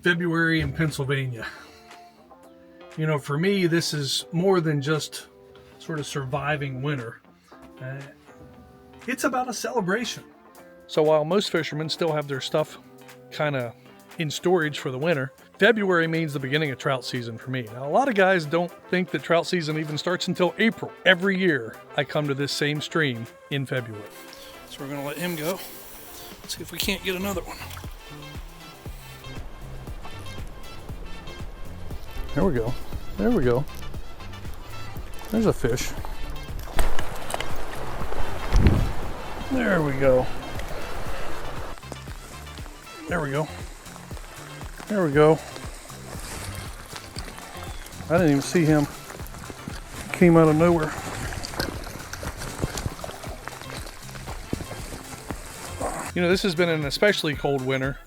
February in Pennsylvania. You know, for me, this is more than just sort of surviving winter. It's about a celebration. So while most fishermen still have their stuff kind of in storage for the winter, February means the beginning of trout season for me. Now, a lot of guys don't think that trout season even starts until April. Every year, I come to this same stream in February. So we're gonna let him go. Let's see if we can't get another one. There we go. There we go. There's a fish. There we go. There we go. There we go. I didn't even see him. He came out of nowhere. You know, this has been an especially cold winter.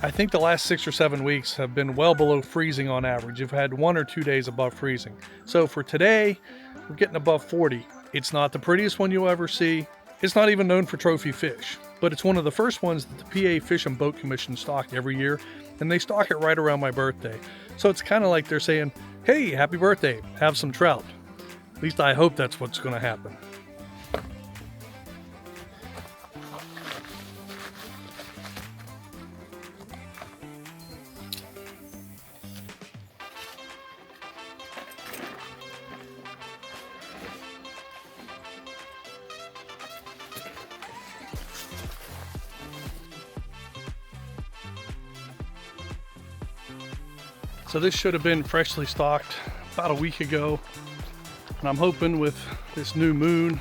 I think the last 6 or 7 weeks have been well below freezing on average. You've had 1 or 2 days above freezing. So for today, we're getting above 40. It's not the prettiest one you'll ever see. It's not even known for trophy fish, but it's one of the first ones that the PA Fish and Boat Commission stock every year, and they stock it right around my birthday. So it's kind of like they're saying, hey, happy birthday, have some trout. At least I hope that's what's going to happen. So this should have been freshly stocked about a week ago, and I'm hoping with this new moon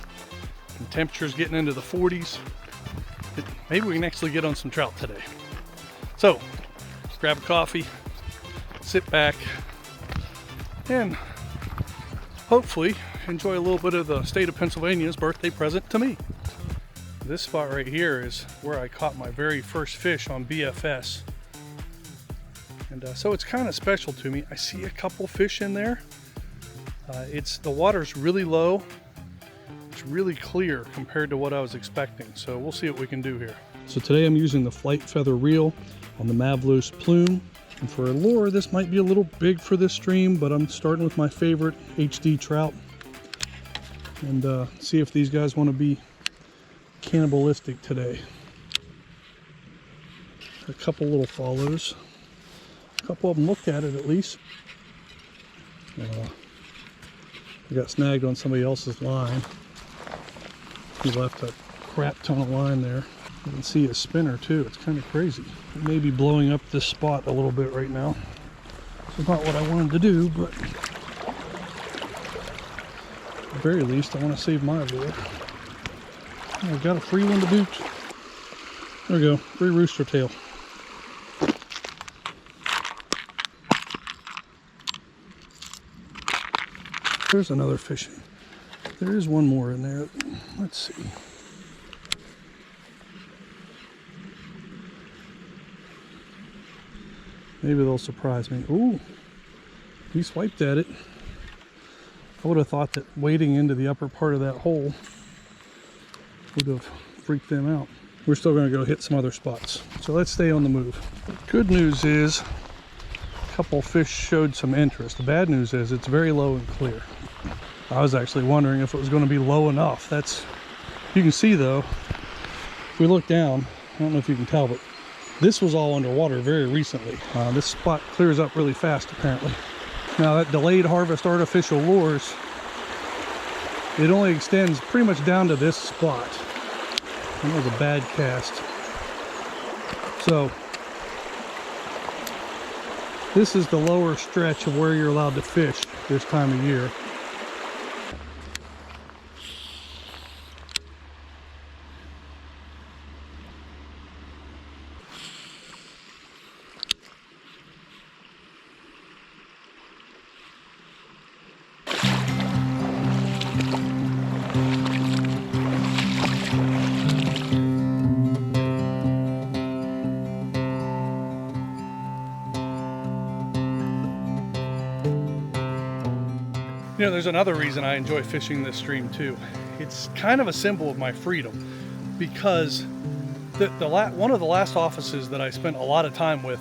and temperatures getting into the 40s that maybe we can actually get on some trout today. So grab a coffee, sit back, and hopefully enjoy a little bit of the state of Pennsylvania's birthday present to me. This spot right here is where I caught my very first fish on BFS. And so it's kind of special to me. I see a couple fish in there. The water's really low. It's really clear compared to what I was expecting. So we'll see what we can do here. So today I'm using the Flight Feather reel on the Mavlos Plume. And for a lure, this might be a little big for this stream, but I'm starting with my favorite HD trout. And see if these guys want to be cannibalistic today. A couple little follows. A couple of them looked at it at least. I got snagged on somebody else's line. He left a crap ton of line there. You can see a spinner too. It's kind of crazy. It may be blowing up this spot a little bit right now. It's not what I wanted to do, but at the very least I want to save my lure. I got a free one to boot. There we go, free rooster tail. There's another fish. There is one more in there. Let's see. Maybe they'll surprise me. Ooh, he swiped at it. I would have thought that wading into the upper part of that hole would have freaked them out. We're still going to go hit some other spots. So let's stay on the move. Good news is a couple fish showed some interest. The bad news is it's very low and clear. I was actually wondering if it was going to be low enough. You can see though, if we look down, I don't know if you can tell, but this was all underwater very recently. This spot clears up really fast apparently. Now that delayed harvest artificial lures, it only extends pretty much down to this spot. That was a bad cast. So this is the lower stretch of where you're allowed to fish this time of year. You know, there's another reason I enjoy fishing this stream too. It's kind of a symbol of my freedom because One of the last offices that I spent a lot of time with,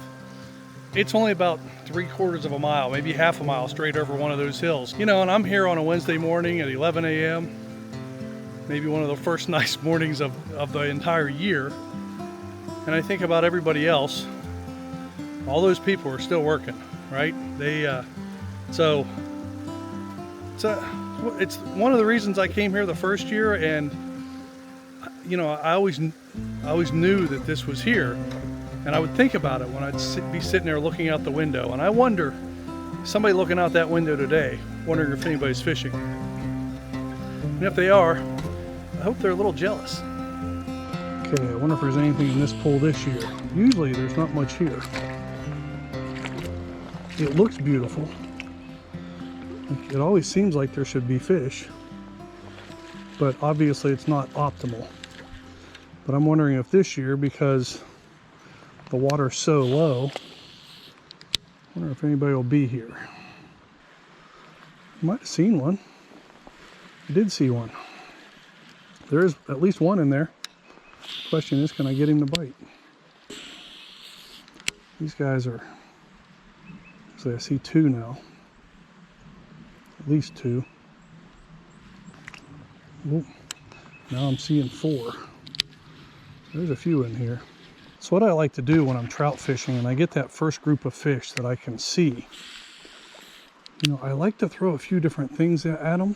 it's only about 3/4 of a mile, maybe half a mile straight over one of those hills. You know, and I'm here on a Wednesday morning at 11 a.m., maybe one of the first nice mornings of the entire year. And I think about everybody else. All those people are still working, right? So it's one of the reasons I came here the first year, and you know, I always knew that this was here, and I would think about it when I'd be sitting there looking out the window, and I wonder, somebody looking out that window today, wondering if anybody's fishing. And if they are, I hope they're a little jealous. Okay, I wonder if there's anything in this pool this year. Usually there's not much here. It looks beautiful. It always seems like there should be fish, but obviously it's not optimal. But I'm wondering if this year, because the water's so low, I wonder if anybody will be here. I might have seen one. I did see one. There is at least one in there. Question is, can I get him to bite? These guys are, so I see two now. At least two. Oh, now I'm seeing four. There's a few in here. So what I like to do when I'm trout fishing and I get that first group of fish that I can see, you know, I like to throw a few different things at them,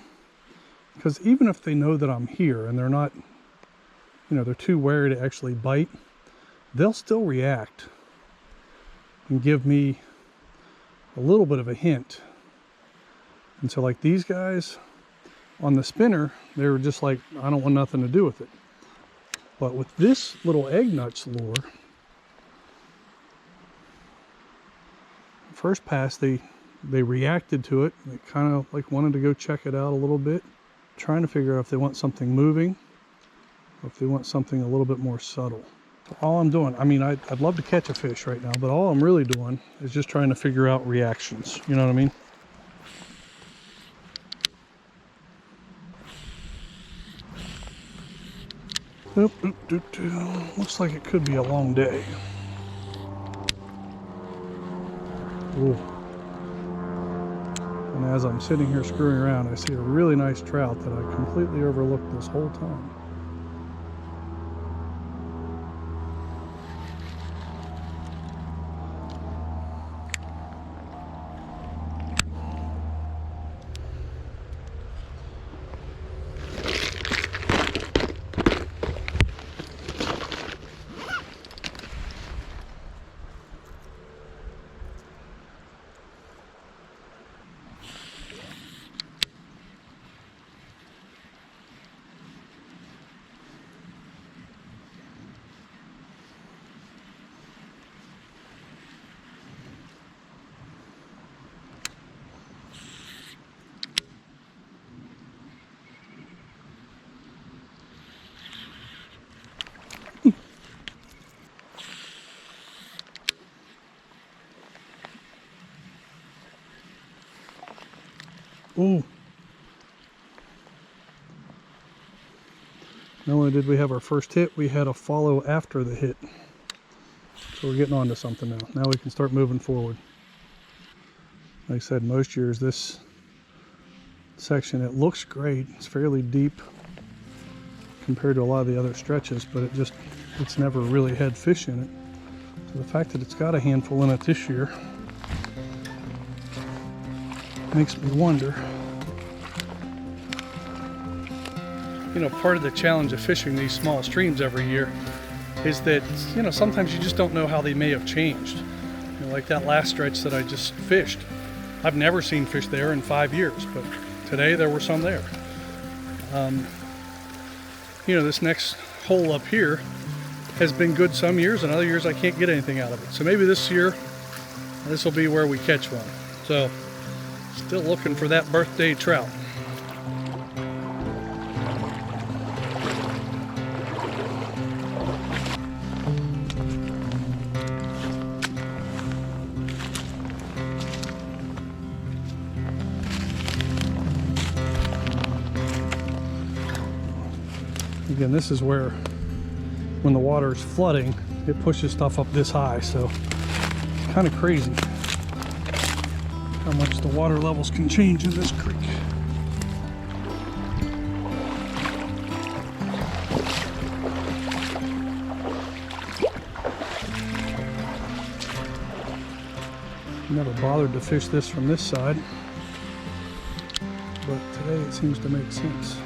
because even if they know that I'm here and they're not, you know, they're too wary to actually bite, they'll still react and give me a little bit of a hint. And so like these guys on the spinner, they were just like, I don't want nothing to do with it. But with this little egg nuts lure, first pass they reacted to it. They kind of like wanted to go check it out a little bit, trying to figure out if they want something moving or if they want something a little bit more subtle. So all I'm doing, I mean, I'd love to catch a fish right now, but all I'm really doing is just trying to figure out reactions. You know what I mean? Oop, oop, doop, doop. Looks like it could be a long day. Ooh. And as I'm sitting here screwing around, I see a really nice trout that I completely overlooked this whole time. Ooh. Not only did we have our first hit, we had a follow after the hit. So we're getting on to something now. Now we can start moving forward. Like I said, most years this section, it looks great. It's fairly deep compared to a lot of the other stretches, but it's never really had fish in it. So the fact that it's got a handful in it this year makes me wonder. You know, part of the challenge of fishing these small streams every year is that, you know, sometimes you just don't know how they may have changed. You know, like that last stretch that I just fished. I've never seen fish there in 5 years, but today there were some there. You know, this next hole up here has been good some years, and other years I can't get anything out of it. So maybe this year, this will be where we catch one. So, still looking for that birthday trout. Again, this is where when the water is flooding, it pushes stuff up this high. So it's kind of crazy how much the water levels can change in this creek. Never bothered to fish this from this side, but today it seems to make sense.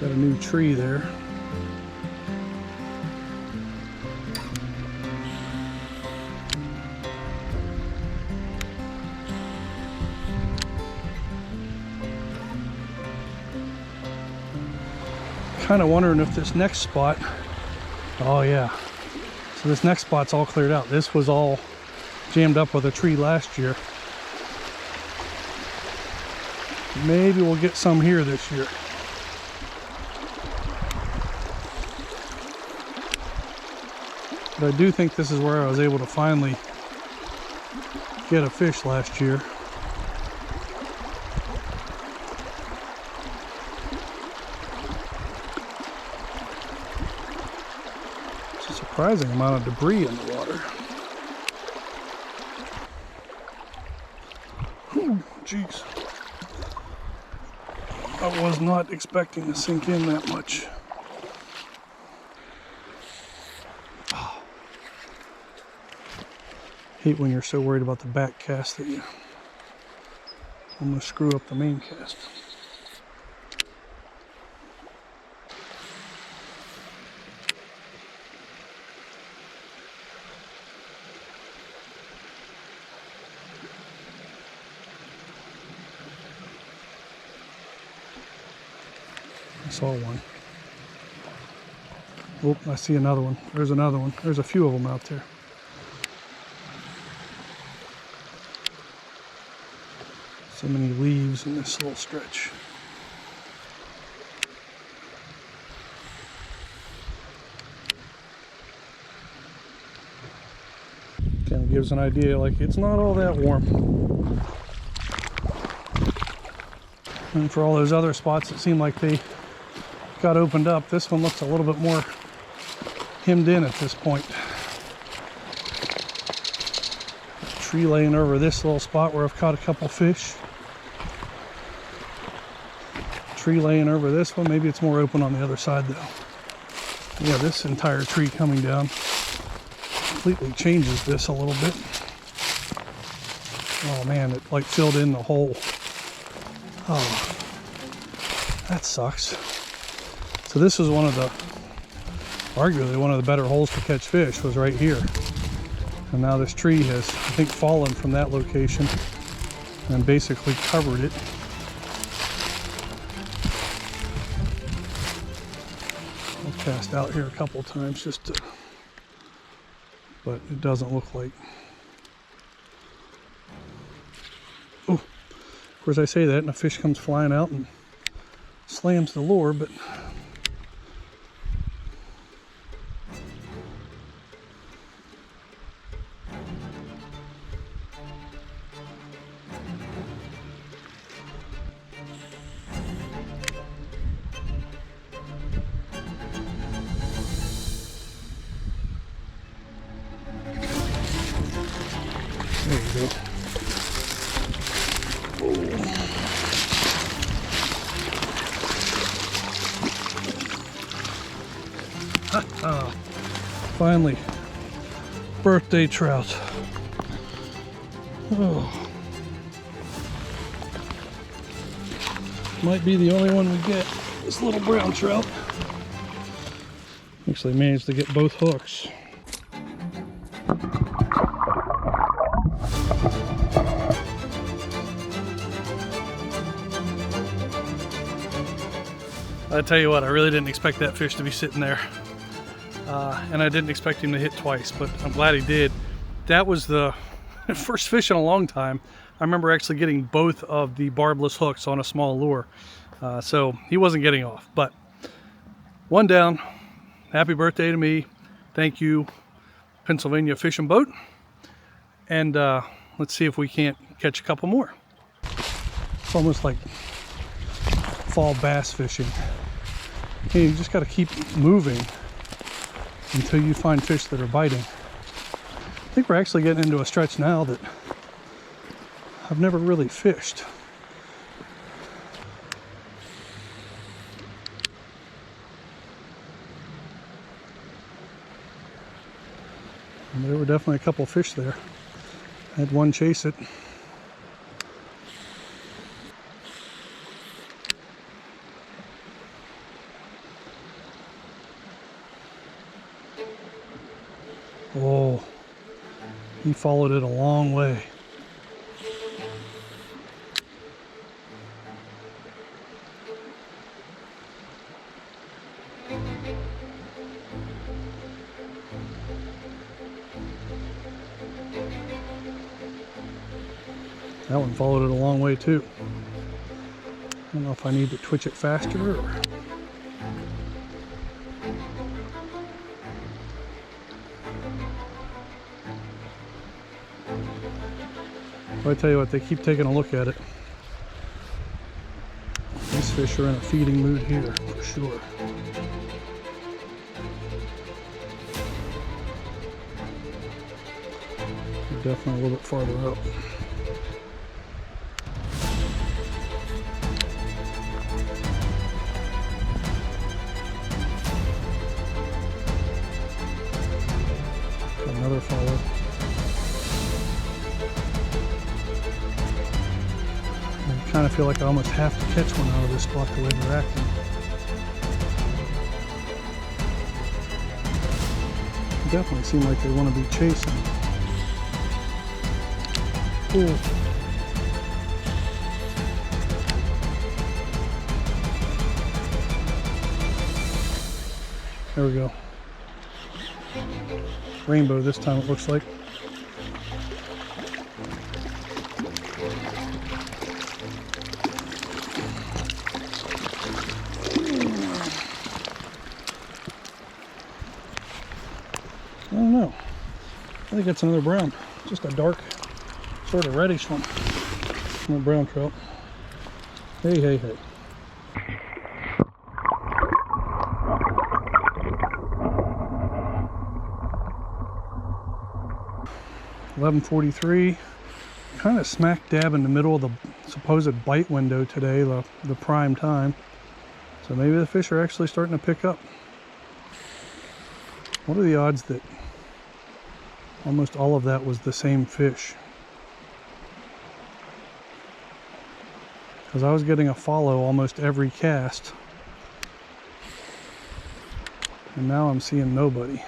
Got a new tree there. Kind of wondering if this next spot, oh yeah, so this next spot's all cleared out. This was all jammed up with a tree last year. Maybe we'll get some here this year. But I do think this is where I was able to finally get a fish last year. It's a surprising amount of debris in the water. Oh, jeez. I was not expecting to sink in that much. Hate when you're so worried about the back cast that you almost screw up the main cast. I saw one. Oh, I see another one. There's another one. There's a few of them out there. So many leaves in this little stretch. Kind of gives an idea, like it's not all that warm. And for all those other spots that seem like they got opened up, this one looks a little bit more hemmed in at this point. Tree laying over this little spot where I've caught a couple fish. Tree laying over this one. Maybe it's more open on the other side though. Yeah, this entire tree coming down completely changes this a little bit. Oh man, it like filled in the hole. Oh, that sucks. So this was arguably one of the better holes to catch fish, was right here. And now this tree has, I think, fallen from that location and basically covered it. I'll cast out here a couple times just to, but it doesn't look like. Oh, of course I say that and a fish comes flying out and slams the lure, but there you go. Finally, birthday trout. Oh. Might be the only one we get. This little brown trout. Actually managed to get both hooks. I tell you what, I really didn't expect that fish to be sitting there. And I didn't expect him to hit twice, but I'm glad he did. That was the first fish in a long time. I remember actually getting both of the barbless hooks on a small lure. So he wasn't getting off, but one down. Happy birthday to me. Thank you, Pennsylvania Fish and Boat. And let's see if we can't catch a couple more. It's almost like fall bass fishing. Hey, you just got to keep moving until you find fish that are biting. I think we're actually getting into a stretch now that I've never really fished. And there were definitely a couple fish there. I had one chase it. Oh, he followed it a long way. That one followed it a long way too. I don't know if I need to twitch it faster or... But I tell you what, they keep taking a look at it. These fish are in a feeding mood here, for sure. They're definitely a little bit farther up. Another follow. I kind of feel like I almost have to catch one out of this spot the way they're acting. They definitely seem like they want to be chasing. Ooh. There we go. Rainbow this time it looks like. I don't know. I think that's another brown. Just a dark, sort of reddish one. No brown trout. Hey, hey, hey. $11:43. Kind of smack dab in the middle of the supposed bite window today, the prime time. So maybe the fish are actually starting to pick up. What are the odds that almost all of that was the same fish? Because I was getting a follow almost every cast. And now I'm seeing nobody.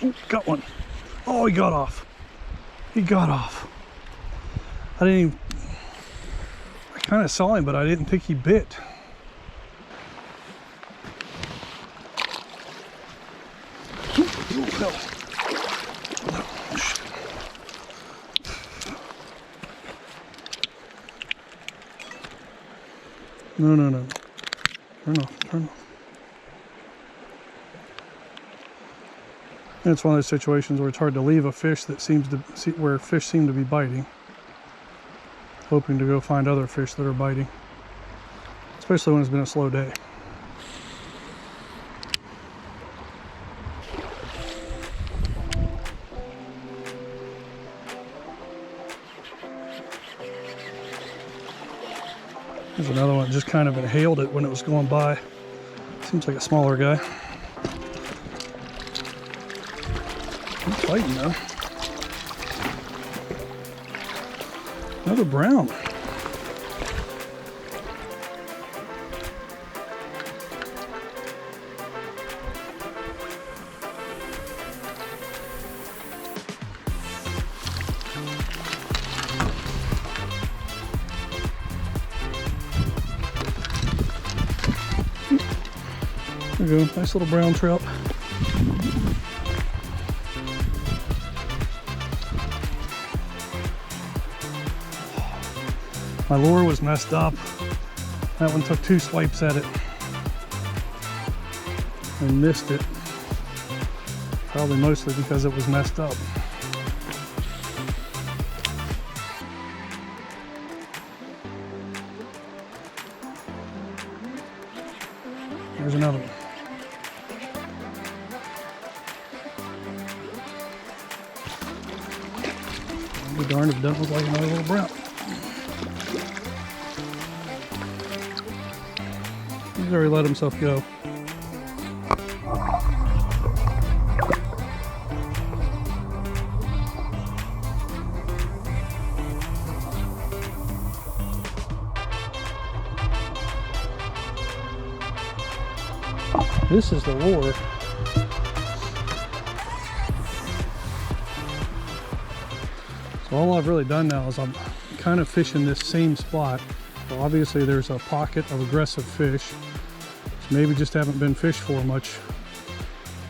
Ooh, got one. Oh, he got off. He got off. I didn't even... I kind of saw him, but I didn't think he bit. No. No. Shit. No, no, no. Turn off, turn off. And it's one of those situations where it's hard to leave a fish that seems to see where fish seem to be biting, hoping to go find other fish that are biting, especially when it's been a slow day. There's another one that just kind of inhaled it when it was going by. Seems like a smaller guy. He's fighting though. Another brown. There we go, nice little brown trout. My lure was messed up. That one took 2 swipes at it and missed it. Probably mostly because it was messed up. There's another one. I'll be darned if it doesn't look like another little brown. He's already let himself go. This is the lure. So all I've really done now is I'm kind of fishing this same spot. So obviously there's a pocket of aggressive fish, which maybe just haven't been fished for much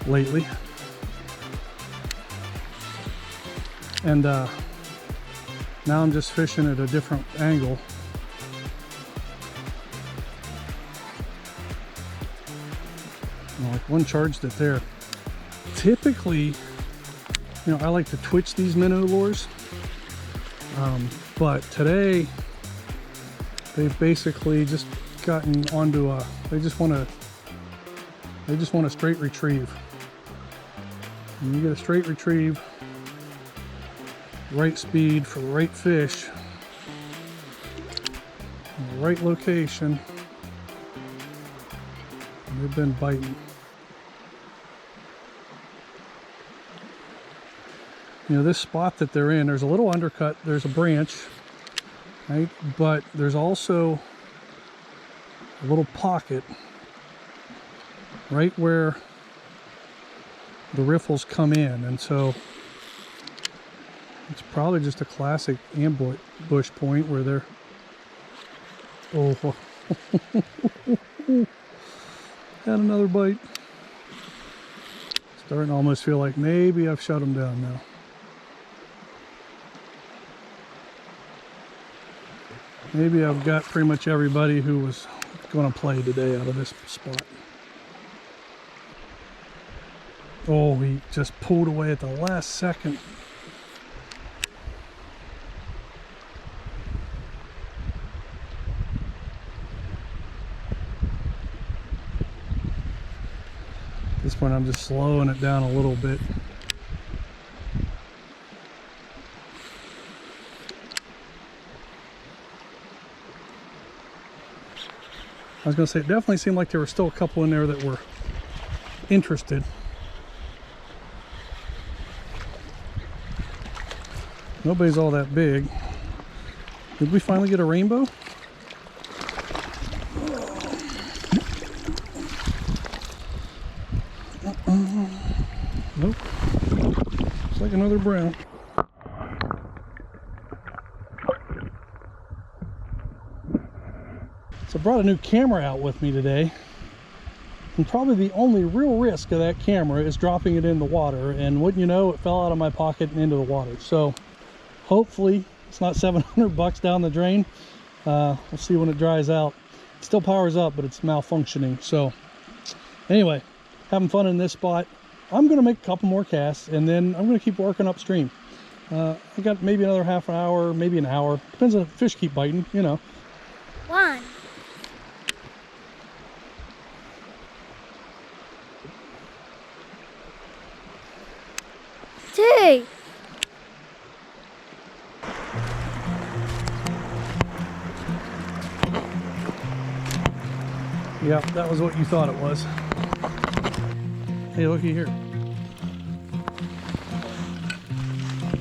lately. And now I'm just fishing at a different angle. Like one charged it there. Typically, you know, I like to twitch these minnow lures, but today they've basically just gotten onto a. They just want a straight retrieve. And you get a straight retrieve, right speed for the right fish, in the right location. And they've been biting. You know, this spot that they're in, there's a little undercut, there's a branch, right? But there's also a little pocket right where the riffles come in. And so it's probably just a classic ambush point where they're, oh, had another bite. Starting to almost feel like maybe I've shut them down now. Maybe I've got pretty much everybody who was going to play today out of this spot. Oh, he just pulled away at the last second. At this point I'm just slowing it down a little bit. I was going to say, it definitely seemed like there were still a couple in there that were interested. Nobody's all that big. Did we finally get a rainbow? Nope. Looks like another brown. So I brought a new camera out with me today, and probably the only real risk of that camera is dropping it in the water, and wouldn't you know, it fell out of my pocket and into the water. So hopefully it's not 700 bucks down the drain. We'll see when it dries out. It still powers up, but it's malfunctioning. So anyway, having fun in this spot. I'm going to make a couple more casts, and then I'm going to keep working upstream. I got maybe another half an hour, maybe an hour. Depends on if fish keep biting, you know. 1. 2. Yep, that was what you thought it was. Hey, looky here.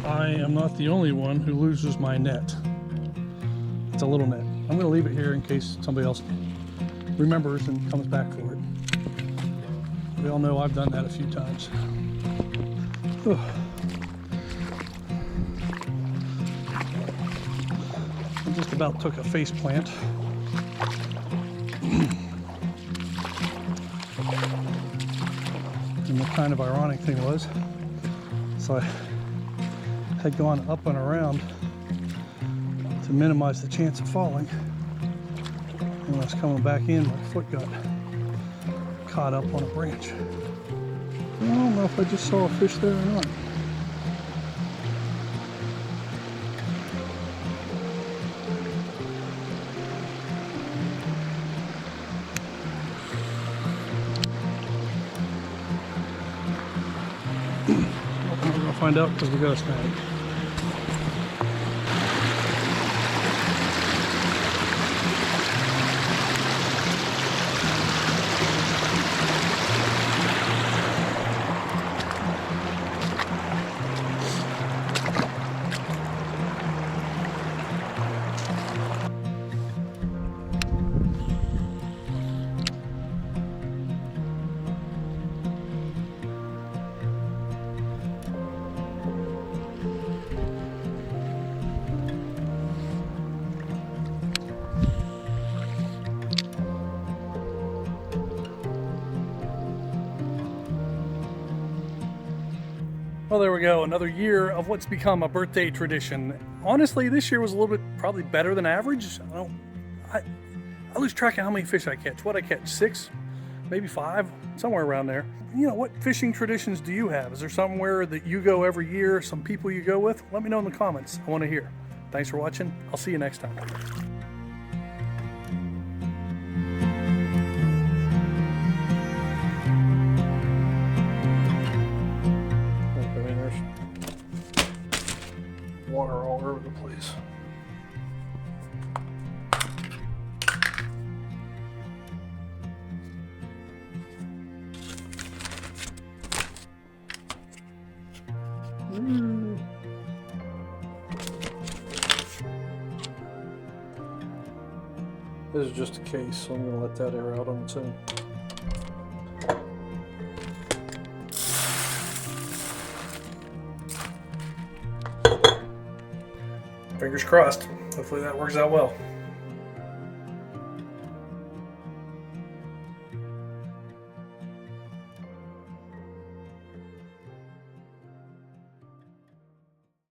I am not the only one who loses my net. It's a little net. I'm going to leave it here in case somebody else remembers and comes back for it. We all know I've done that a few times. Ugh. I just about took a face plant. And the kind of ironic thing was, so I had gone up and around to minimize the chance of falling. And when I was coming back in, my foot got caught up on a branch. I don't know if I just saw a fish there or not. find out because we got a snag. Well, there we go. Another year of what's become a birthday tradition. Honestly, this year was a little bit probably better than average. I lose track of how many fish I catch. What I catch, 6, maybe 5, somewhere around there. You know, what fishing traditions do you have? Is there somewhere that you go every year, some people you go with? Let me know in the comments. I want to hear. Thanks for watching. I'll see you next time. Water all over the place. This is just a case, so I'm going to let that air out on its own. Fingers crossed. Hopefully that works out well.